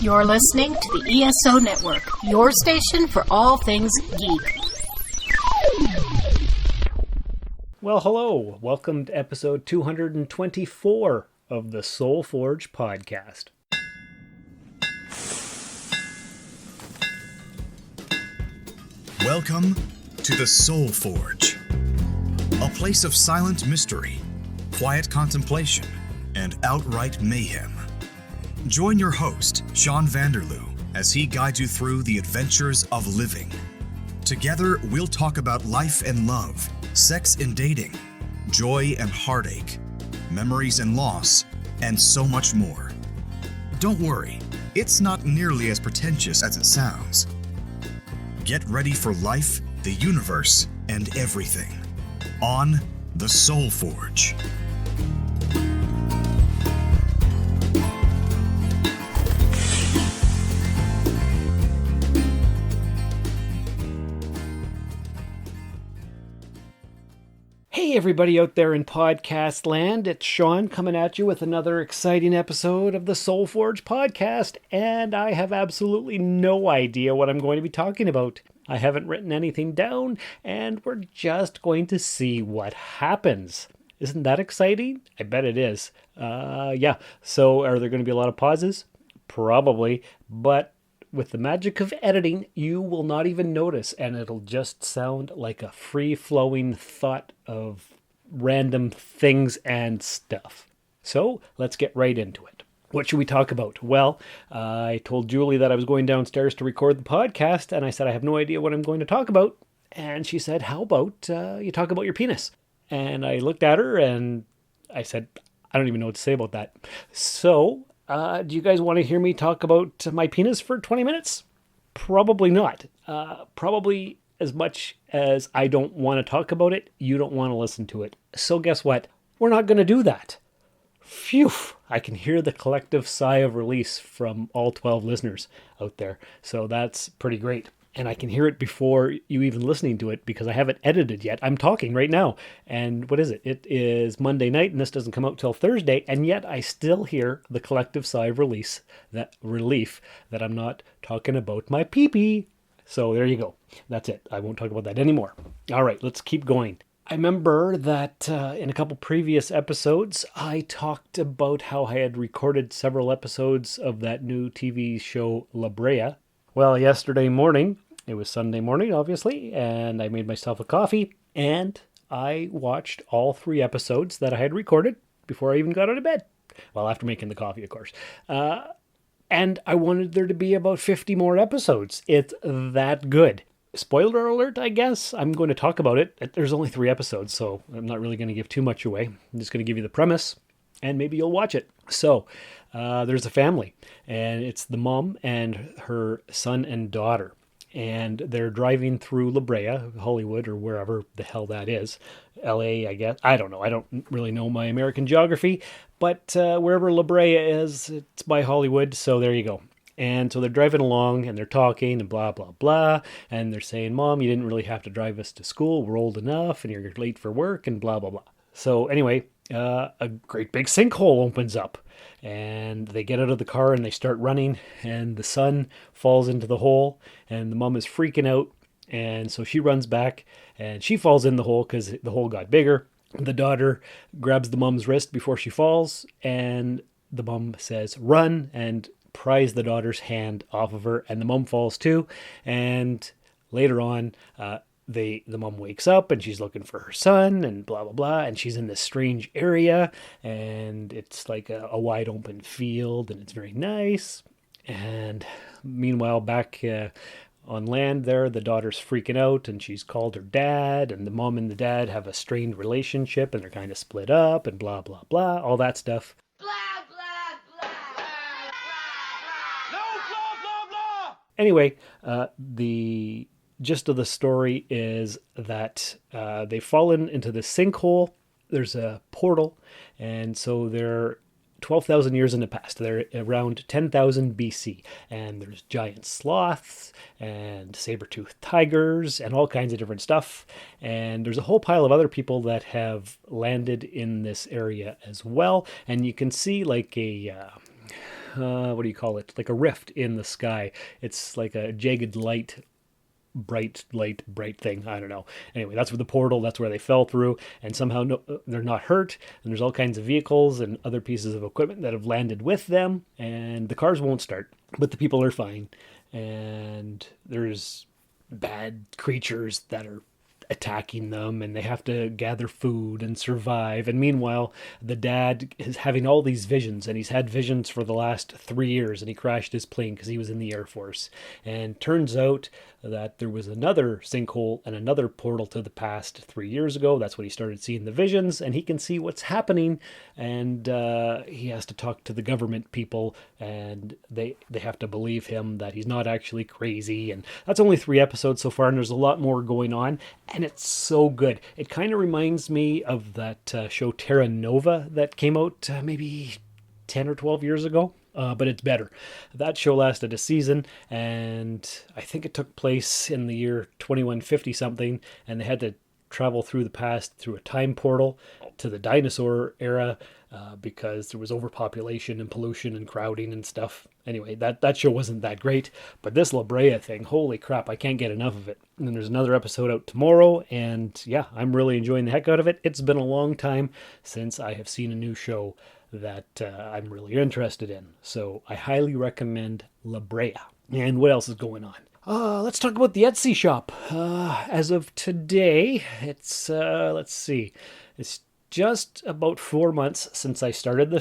You're listening to the ESO Network, your station for all things geek. Well, hello. Welcome to episode 224 of the Soul Forge podcast. Welcome to the Soul Forge, a place of silent mystery, quiet contemplation, and outright mayhem. Join your host, Sean Vanderloo, as he guides you through the adventures of living. Together, we'll talk about life and love, sex and dating, joy and heartache, memories and loss, and so much more. Don't worry, it's not nearly as pretentious as it sounds. Get ready for life, the universe, and everything on the Soul Forge. Hey everybody out there in podcast land, it's Sean coming at you with another exciting episode of the Soul Forge podcast, and I have absolutely no idea what I'm going to be talking about. I haven't written anything down, and we're just going to see what happens. Isn't that exciting? I bet it is. Yeah, so are there going to be a lot of pauses? Probably, but with the magic of editing, you will not even notice, and it'll just sound like a free-flowing thought of random things and stuff. So let's get right into it. What should we talk about? Well, I told Julie that I was going downstairs to record the podcast, and I said I have no idea what I'm going to talk about. And she said, how about you talk about your penis? And I looked at her and I said, I don't even know what to say about that. So do you guys want to hear me talk about my penis for 20 minutes? Probably not. Probably as much as I don't want to talk about it, you don't want to listen to it. So guess what? We're not going to do that. Phew! I can hear the collective sigh of release from all 12 listeners out there. So that's pretty great. And I can hear it before you even listening to it because I haven't edited yet. I'm talking right now. And what is it? It is Monday night and this doesn't come out till Thursday. And yet I still hear the collective sigh of release, that relief that I'm not talking about my pee-pee. So there you go. That's it. I won't talk about that anymore. All right, let's keep going. I remember that in a couple previous episodes, I talked about how I had recorded several episodes of that new TV show, Brea. Well, yesterday morning, it was Sunday morning, obviously, and I made myself a coffee, and I watched all 3 episodes that I had recorded before I even got out of bed. Well, after making the coffee, of course. And I wanted there to be about 50 more episodes. It's that good. Spoiler alert, I guess. I'm going to talk about it. There's only 3 episodes, so I'm not really going to give too much away. I'm just going to give you the premise, and maybe you'll watch it. So, there's a family, and it's the mom and her son and daughter. And they're driving through Brea, Hollywood, or wherever the hell that is. LA, I guess. I don't know. I don't really know my American geography. But wherever Brea is, it's by Hollywood, so there you go. And so they're driving along and they're talking and blah, blah, blah. And they're saying, Mom, you didn't really have to drive us to school. We're old enough and you're late for work and blah, blah, blah. So anyway, a great big sinkhole opens up and they get out of the car and they start running and the son falls into the hole and the mom is freaking out. And so she runs back and she falls in the hole because the hole got bigger. The daughter grabs the mom's wrist before she falls and the mom says, run, and pries the daughter's hand off of her, and the mom falls too. And later on, the mom wakes up and she's looking for her son and blah, blah, blah. And she's in this strange area and it's like a wide open field and it's very nice. And meanwhile, back on land there, the daughter's freaking out and she's called her dad, and the mom and the dad have a strained relationship and they're kind of split up and blah, blah, blah, all that stuff. Anyway, the gist of the story is that they've fallen into this sinkhole. There's a portal, and so they're 12,000 years in the past. They're around 10,000 BC, and there's giant sloths and saber-toothed tigers and all kinds of different stuff. And there's a whole pile of other people that have landed in this area as well. And you can see like a what do you call it? Like a rift in the sky. It's like a jagged light, bright thing. I don't know. Anyway, that's where the portal, that's where they fell through, and somehow they're not hurt, and there's all kinds of vehicles and other pieces of equipment that have landed with them, and the cars won't start, but the people are fine, and there's bad creatures that are attacking them, and they have to gather food and survive. And meanwhile, the dad is having all these visions, and he's had visions for the last 3 years, and he crashed his plane because he was in the Air Force. And turns out that there was another sinkhole and another portal to the past 3 years ago. That's when he started seeing the visions, and he can see what's happening, and he has to talk to the government people, and they have to believe him that he's not actually crazy. And that's only 3 episodes so far, and there's a lot more going on, and it's so good. It kind of reminds me of that show Terra Nova that came out maybe 10 or 12 years ago. But it's better. That show lasted a season, and I think it took place in the year 2150 something, and they had to travel through the past through a time portal to the dinosaur era because there was overpopulation and pollution and crowding and stuff. Anyway, that show wasn't that great, but this La Brea thing, holy crap, I can't get enough of it. And then there's another episode out tomorrow, and yeah, I'm really enjoying the heck out of it. It's been a long time since I have seen a new show that I'm really interested in. So I highly recommend La Brea. And what else is going on? Let's talk about the Etsy shop. As of today, it's, let's see, it's just about 4 months since I started the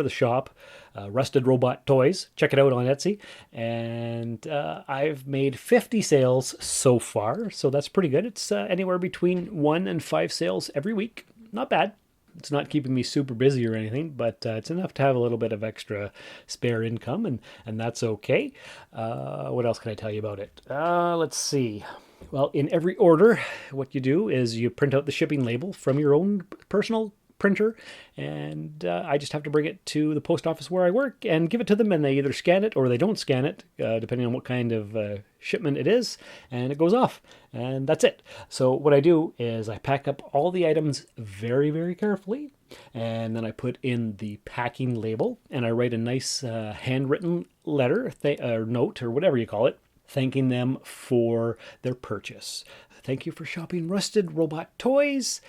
shop, Rusted Robot Toys. Check it out on Etsy. And I've made 50 sales so far, so that's pretty good. It's anywhere between 1 and 5 sales every week. Not bad. It's not keeping me super busy or anything, but it's enough to have a little bit of extra spare income, and that's okay. What else can I tell you about it? Let's see. Well, in every order, what you do is you print out the shipping label from your own personal printer, and I just have to bring it to the post office where I work and give it to them, and they either scan it or they don't scan it, depending on what kind of shipment it is, and it goes off, and that's it. So what I do is I pack up all the items very, very carefully, and then I put in the packing label, and I write a nice handwritten letter or note or whatever you call it, thanking them for their purchase. Thank you for shopping Rusted Robot Toys.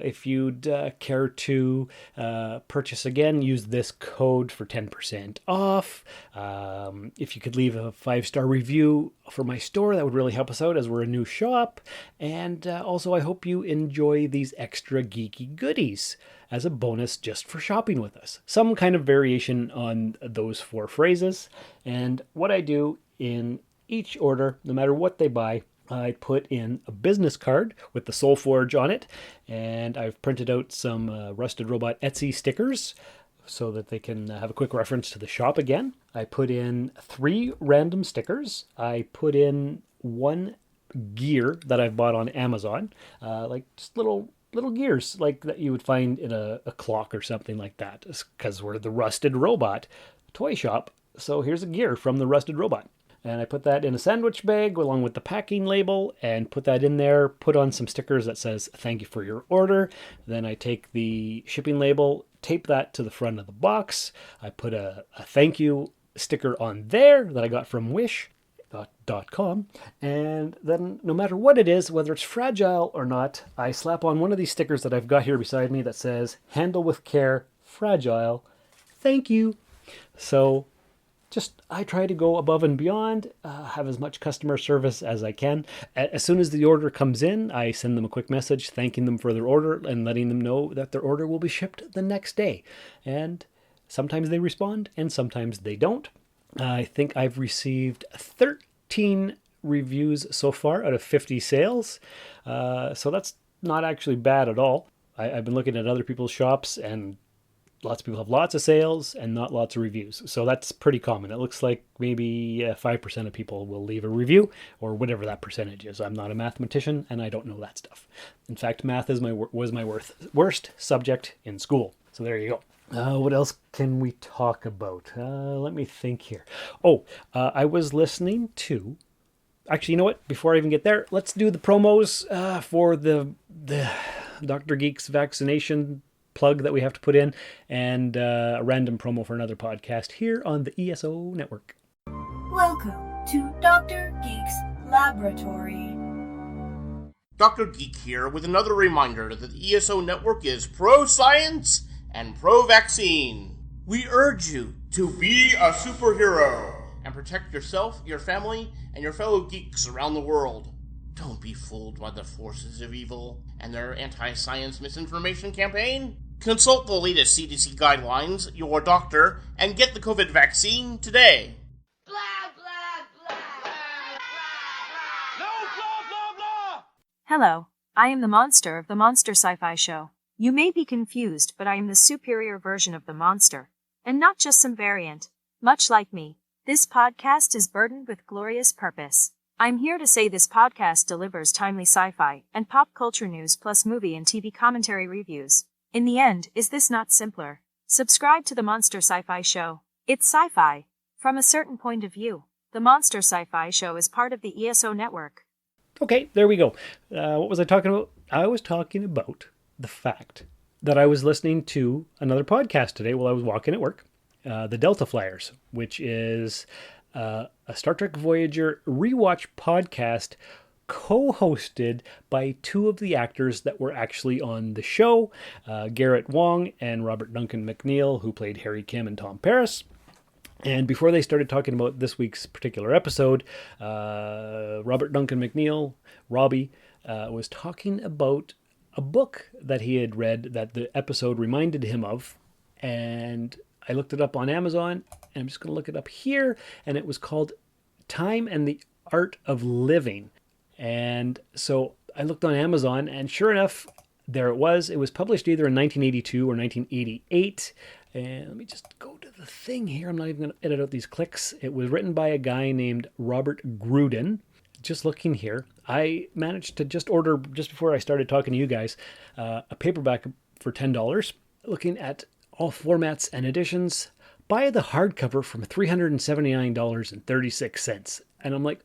If you'd care to purchase again, use this code for 10% off. If you could leave a 5-star review for my store, that would really help us out as we're a new shop. And also, I hope you enjoy these extra geeky goodies as a bonus just for shopping with us. Some kind of variation on those 4 phrases. And what I do in each order, no matter what they buy, I put in a business card with the Soul Forge on it, and I've printed out some Rusted Robot Etsy stickers so that they can have a quick reference to the shop again. I put in 3 random stickers. I put in 1 gear that I've bought on Amazon, like just little gears like that you would find in a clock or something like that, because we're the Rusted Robot toy shop. So here's a gear from the Rusted Robot. And I put that in a sandwich bag along with the packing label and put that in there, put on some stickers that says, thank you for your order. Then I take the shipping label, tape that to the front of the box. I put a thank you sticker on there that I got from wish.com. And then no matter what it is, whether it's fragile or not, I slap on one of these stickers that I've got here beside me that says, handle with care, fragile, thank you. So I try to go above and beyond, have as much customer service as I can. As soon as the order comes in, I send them a quick message thanking them for their order and letting them know that their order will be shipped the next day. And sometimes they respond and sometimes they don't. I think I've received 13 reviews so far out of 50 sales. So that's not actually bad at all. I've been looking at other people's shops, and lots of people have lots of sales and not lots of reviews. So that's pretty common. It looks like maybe 5% of people will leave a review, or whatever that percentage is. I'm not a mathematician and I don't know that stuff. In fact, math was my worst subject in school. So there you go. What else can we talk about? Let me think here. I was listening to... Actually, you know what? Before I even get there, let's do the promos for the Dr. Geek's vaccination plug that we have to put in, and a random promo for another podcast here on the ESO Network. Welcome to Dr. Geek's Laboratory. Dr. Geek here with another reminder that the ESO Network is pro-science and pro-vaccine. We urge you to be a superhero and protect yourself, your family, and your fellow geeks around the world. Don't be fooled by the forces of evil and their anti-science misinformation campaign. Consult the latest CDC guidelines, your doctor, and get the COVID vaccine today. Blah, blah, blah. No blah, blah, blah! Hello, I am the monster of the Monster Sci-Fi Show. You may be confused, but I am the superior version of the monster, and not just some variant. Much like me, this podcast is burdened with glorious purpose. I'm here to say this podcast delivers timely sci-fi and pop culture news plus movie and TV commentary reviews. In the end, is this not simpler? Subscribe to the Monster Sci-Fi Show. It's sci-fi. From a certain point of view, the Monster Sci-Fi Show is part of the ESO Network. Okay, there we go. What was I talking about? I was talking about the fact that I was listening to another podcast today while I was walking at work, the Delta Flyers, which is a Star Trek Voyager rewatch podcast co-hosted by two of the actors that were actually on the show, Garrett Wong and Robert Duncan McNeil, who played Harry Kim and Tom Paris. And before they started talking about this week's particular episode, Robert Duncan McNeil, Robbie, was talking about a book that he had read that the episode reminded him of. And I looked it up on Amazon, and I'm just going to look it up here. And it was called Time and the Art of Living. And so I looked on Amazon, and sure enough, there it was. It was published either in 1982 or 1988. And let me just go to the thing here. I'm not even going to edit out these clicks. It was written by a guy named Robert Gruden. Just looking here, I managed to just order, just before I started talking to you guys, a paperback for $10. Looking at all formats and editions, buy the hardcover from $379.36. And I'm like,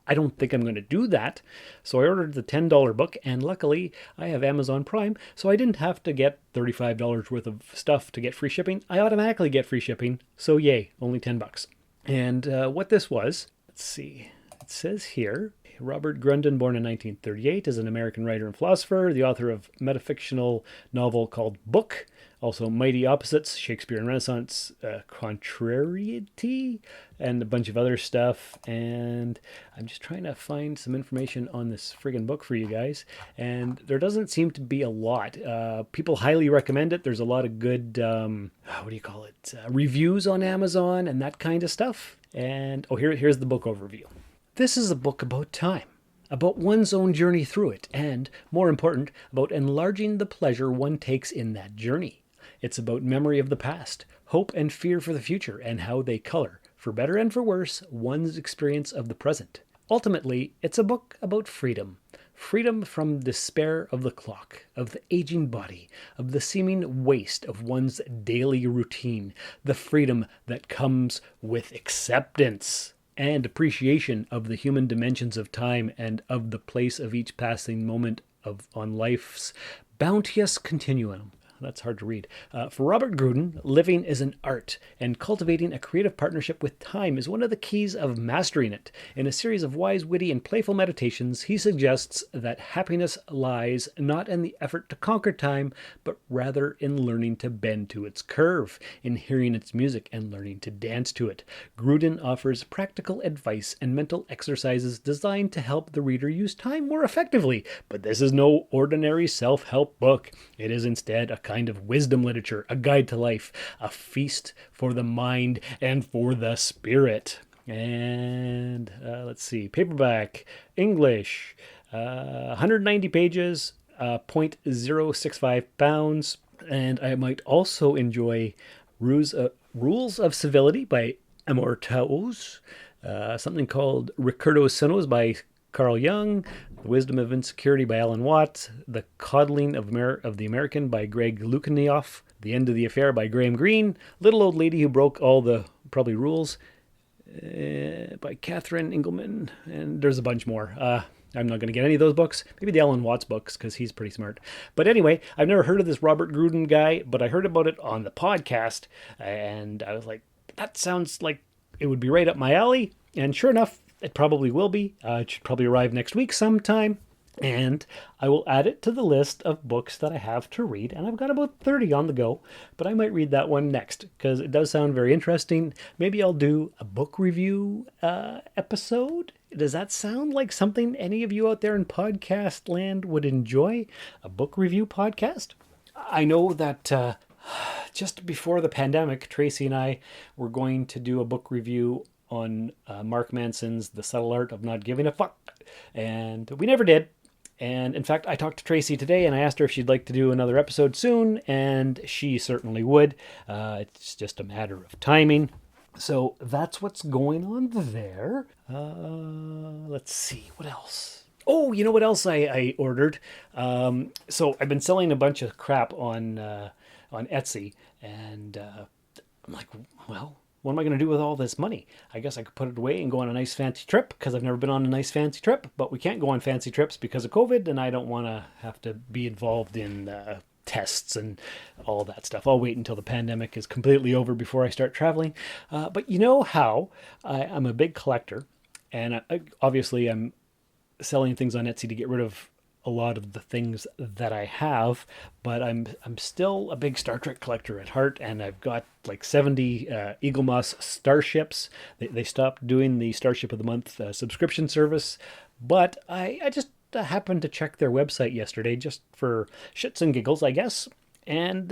I don't think I'm going to do that. So I ordered the $10 book, and luckily I have Amazon Prime, so I didn't have to get $35 worth of stuff to get free shipping. I automatically get free shipping, so yay, only $10. And what this was, let's see, it says here, Robert Gruden, born in 1938, is an American writer and philosopher, the author of metafictional novel called Book, also Mighty Opposites, Shakespeare and Renaissance, Contrariety, and a bunch of other stuff. And I'm just trying to find some information on this friggin' book for you guys. And there doesn't seem to be a lot. People highly recommend it. There's a lot of good, reviews on Amazon and that kind of stuff. And, here's the book overview. This is a book about time, about one's own journey through it, and, more important, about enlarging the pleasure one takes in that journey. It's about memory of the past, hope and fear for the future, and how they color, for better and for worse, one's experience of the present. Ultimately, it's a book about freedom. Freedom from despair of the clock, of the aging body, of the seeming waste of one's daily routine, the freedom that comes with acceptance and appreciation of the human dimensions of time and of the place of each passing moment on life's bounteous continuum. That's hard to read. For Robert Gruden, living is an art, and cultivating a creative partnership with time is one of the keys of mastering it. In a series of wise, witty, and playful meditations, he suggests that happiness lies not in the effort to conquer time, but rather in learning to bend to its curve, in hearing its music and learning to dance to it. Gruden offers practical advice and mental exercises designed to help the reader use time more effectively. But this is no ordinary self-help book. It is instead a kind of wisdom literature, a guide to life, a feast for the mind and for the spirit. And let's see, paperback, English, 190 pages, 0.065 pounds. And I might also enjoy Rules of Civility by Amor Taos, something called Ricardo Sinos by Carl Jung, The Wisdom of Insecurity by Alan Watts, The Coddling of the American by Greg Lukianoff, The End of the Affair by Graham Greene, Little Old Lady Who Broke All the Rules by Catherine Engelman, and there's a bunch more. I'm not going to get any of those books. Maybe the Alan Watts books, because he's pretty smart. But anyway, I've never heard of this Robert Grudin guy, but I heard about it on the podcast, and I was like, that sounds like it would be right up my alley. And sure enough, it probably will be. It should probably arrive next week sometime. And I will add it to the list of books that I have to read. And I've got about 30 on the go, but I might read that one next because it does sound very interesting. Maybe I'll do a book review episode. Does that sound like something any of you out there in podcast land would enjoy? A book review podcast? I know that just before the pandemic, Tracy and I were going to do a book review on Mark Manson's The Subtle Art of Not Giving a Fuck. And we never did. And in fact, I talked to Tracy today and I asked her if she'd like to do another episode soon, and she certainly would. It's just a matter of timing. So that's what's going on there. Let's see, what else? Oh, you know what else I ordered? So I've been selling a bunch of crap on Etsy, and I'm like, well, what am I going to do with all this money? I guess I could put it away and go on a nice fancy trip, because I've never been on a nice fancy trip, but we can't go on fancy trips because of COVID, and I don't want to have to be involved in tests and all that stuff. I'll wait until the pandemic is completely over before I start traveling. But you know how I'm a big collector, and obviously I'm selling things on Etsy to get rid of a lot of the things that I have, but I'm still a big Star Trek collector at heart, and I've got like 70 Eagle Moss starships. They stopped doing the Starship of the Month subscription service, but I just happened to check their website yesterday just for shits and giggles, I guess, and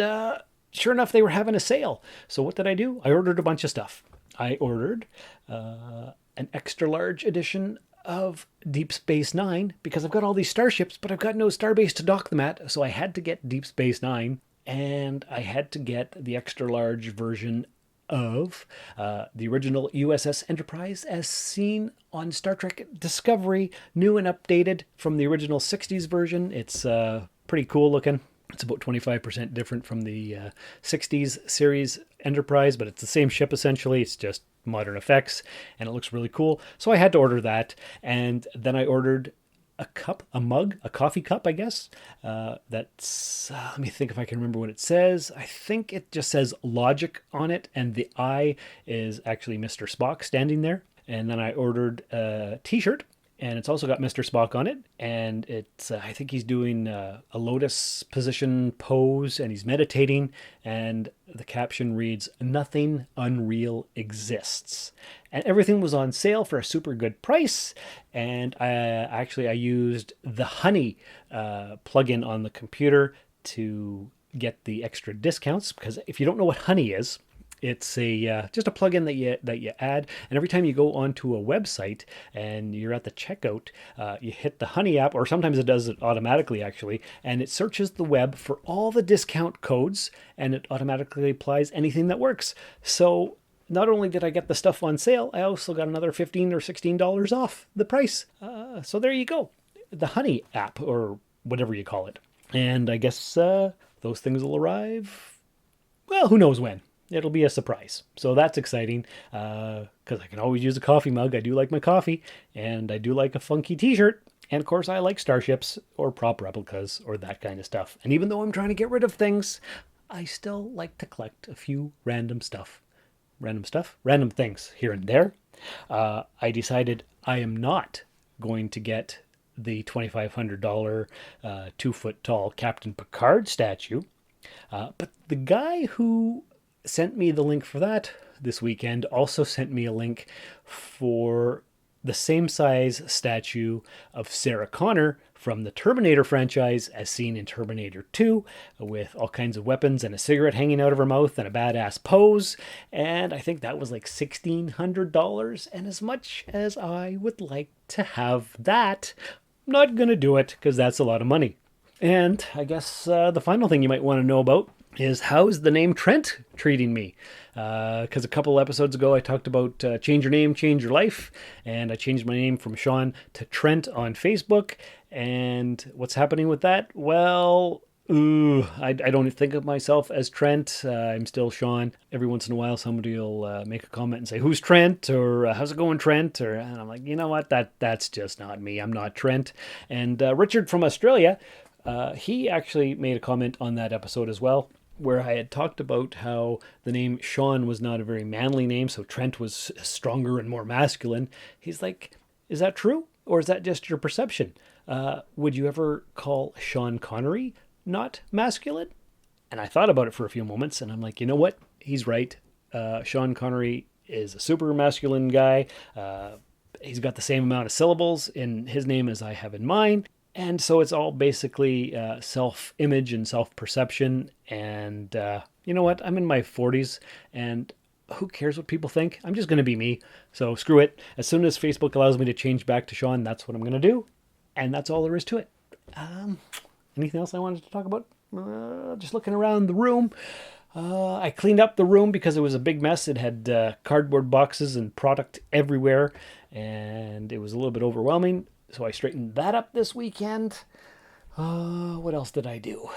sure enough, they were having a sale. So what did I do? I ordered a bunch of stuff. I ordered an extra large edition of Deep Space Nine, because I've got all these starships, but I've got no starbase to dock them at, so I had to get Deep Space Nine, and I had to get the extra large version of the original USS Enterprise as seen on Star Trek Discovery, new and updated from the original 60s version. It's pretty cool looking. It's about 25% different from the 60s series Enterprise, but it's the same ship essentially. It's just modern effects, and it looks really cool. So I had to order that, and then I ordered a coffee cup, I guess. That's, let me think if I can remember what it says. I think it just says Logic on it, and the I is actually Mr. Spock standing there. And then I ordered a t-shirt, and it's also got Mr. Spock on it, and it's I think he's doing a lotus position pose, and he's meditating, and the caption reads, "Nothing unreal exists." And everything was on sale for a super good price, and I used the Honey plugin on the computer to get the extra discounts, because if you don't know what Honey is, it's just a plugin that you add, and every time you go onto a website and you're at the checkout, you hit the Honey app, or sometimes it does it automatically actually, and it searches the web for all the discount codes, and it automatically applies anything that works. So not only did I get the stuff on sale, I also got another $15 or $16 off the price. So there you go, the Honey app, or whatever you call it. And I guess those things will arrive, well, who knows when. It'll be a surprise. So that's exciting, because I can always use a coffee mug. I do like my coffee, and I do like a funky t-shirt. And of course, I like starships or prop replicas or that kind of stuff. And even though I'm trying to get rid of things, I still like to collect a few random things here and there. I decided I am not going to get the $2,500 2-foot tall Captain Picard statue. But the guy who sent me the link for that this weekend also sent me a link for the same size statue of Sarah Connor from the Terminator franchise as seen in Terminator 2, with all kinds of weapons and a cigarette hanging out of her mouth and a badass pose. And I think that was like $1,600. And as much as I would like to have that, I'm not going to do it because that's a lot of money. And I guess the final thing you might want to know about is how's the name Trent treating me? Because a couple episodes ago I talked about change your name, change your life, and I changed my name from Sean to Trent on Facebook. And what's happening with that? Well, I don't think of myself as Trent. I'm still Sean. Every once in a while, somebody will make a comment and say, "Who's Trent?" or "How's it going, Trent?" And I'm like, you know what? That's just not me. I'm not Trent. And Richard from Australia, he actually made a comment on that episode as well, where I had talked about how the name Sean was not a very manly name, so Trent was stronger and more masculine. He's like, is that true? Or is that just your perception? Would you ever call Sean Connery not masculine? And I thought about it for a few moments, and I'm like, you know what? He's right. Sean Connery is a super masculine guy. He's got the same amount of syllables in his name as I have in mine. And so it's all basically self-image and self-perception. And you know what? I'm in my 40s, and who cares what people think? I'm just going to be me. So screw it. As soon as Facebook allows me to change back to Sean, that's what I'm going to do. And that's all there is to it. Anything else I wanted to talk about? Just looking around the room. I cleaned up the room because it was a big mess. It had cardboard boxes and product everywhere, and it was a little bit overwhelming. So I straightened that up this weekend. What else did I do?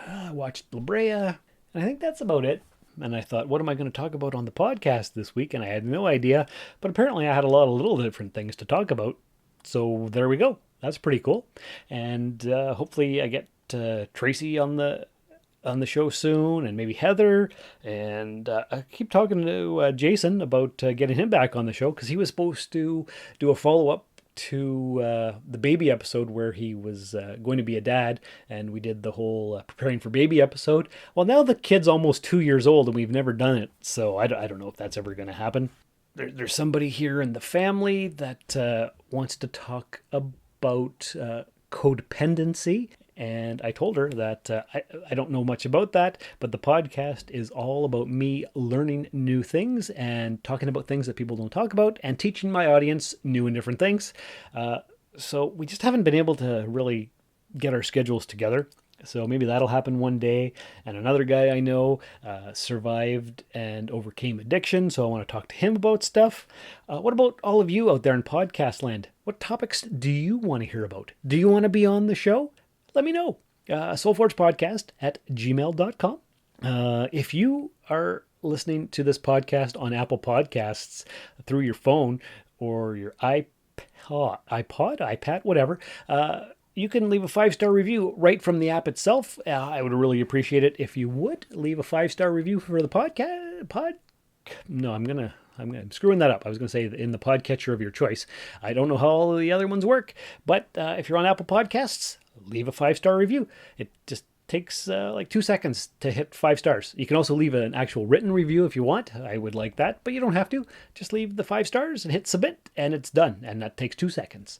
I watched Brea, and I think that's about it. And I thought, what am I going to talk about on the podcast this week? And I had no idea, but apparently I had a lot of little different things to talk about. So there we go. That's pretty cool. And hopefully I get Tracy on the show soon, and maybe Heather. And I keep talking to Jason about getting him back on the show, because he was supposed to do a follow-up to the baby episode where he was going to be a dad, and we did the whole preparing for baby episode. Well, now the kid's almost 2 years old, and we've never done it, so I don't know if that's ever going to happen. There's somebody here in the family that wants to talk about codependency, and I told her that I don't know much about that, but the podcast is all about me learning new things and talking about things that people don't talk about and teaching my audience new and different things. So we just haven't been able to really get our schedules together. So maybe that'll happen one day. And another guy I know survived and overcame addiction, so I want to talk to him about stuff. What about all of you out there in podcast land? What topics do you want to hear about? Do you want to be on the show? Let me know. soulforgepodcast@gmail.com. If you are listening to this podcast on Apple Podcasts through your phone or your iPad, whatever, you can leave a 5-star review right from the app itself. I would really appreciate it if you would leave a 5-star review for the podcast. No, I'm screwing that up. I was going to say in the podcatcher of your choice. I don't know how all the other ones work, but if you're on Apple Podcasts, leave a 5-star review. It just takes like 2 seconds to hit 5 stars. You can also leave an actual written review if you want. I would like that, but you don't have to. Just leave the 5 stars and hit submit, and it's done. And that takes 2 seconds.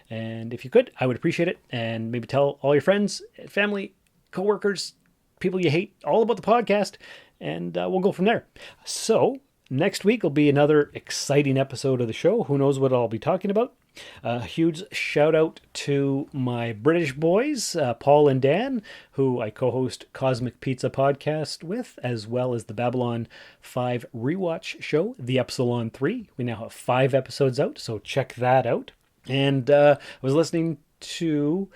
And if you could, I would appreciate it. And maybe tell all your friends, family, coworkers, people you hate, all about the podcast, and we'll go from there. So next week will be another exciting episode of the show. Who knows what I'll be talking about? A huge shout out to my British boys, Paul and Dan, who I co-host Cosmic Pizza Podcast with, as well as the Babylon 5 rewatch show, The Epsilon 3. We now have 5 episodes out, so check that out. And I was listening to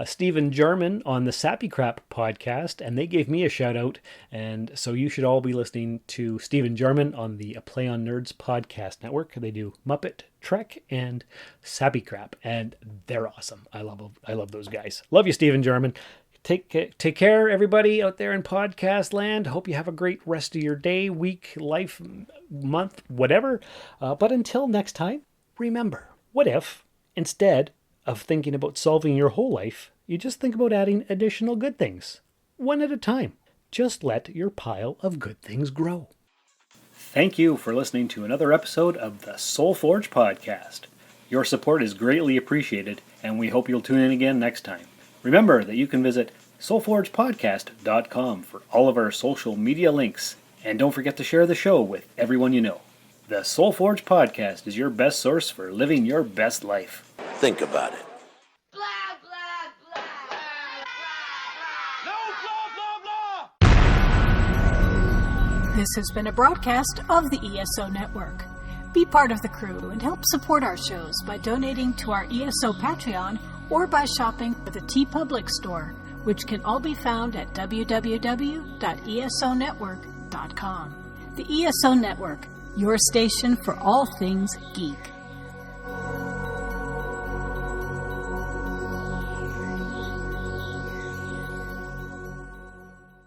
Stephen Jarman on the Sappy Crap podcast, and they gave me a shout out, and so you should all be listening to Stephen Jarman on the A Play on Nerds podcast network. They do Muppet, Trek, and Sappy Crap, and they're awesome. I love those guys. Love you, Stephen Jarman. Take care, everybody out there in podcast land. Hope you have a great rest of your day, week, life, month, whatever. But until next time, remember, what if instead of thinking about solving your whole life, you just think about adding additional good things, one at a time. Just let your pile of good things grow. Thank you for listening to another episode of the Soul Forge Podcast. Your support is greatly appreciated, and we hope you'll tune in again next time. Remember that you can visit soulforgepodcast.com for all of our social media links, and don't forget to share the show with everyone you know. The Soul Forge Podcast is your best source for living your best life. Think about it. Blah, blah, blah. No, blah, blah, blah. This has been a broadcast of the ESO Network. Be part of the crew and help support our shows by donating to our ESO Patreon or by shopping at the TeePublic store, which can all be found at www.esonetwork.com. The ESO Network, your station for all things geek.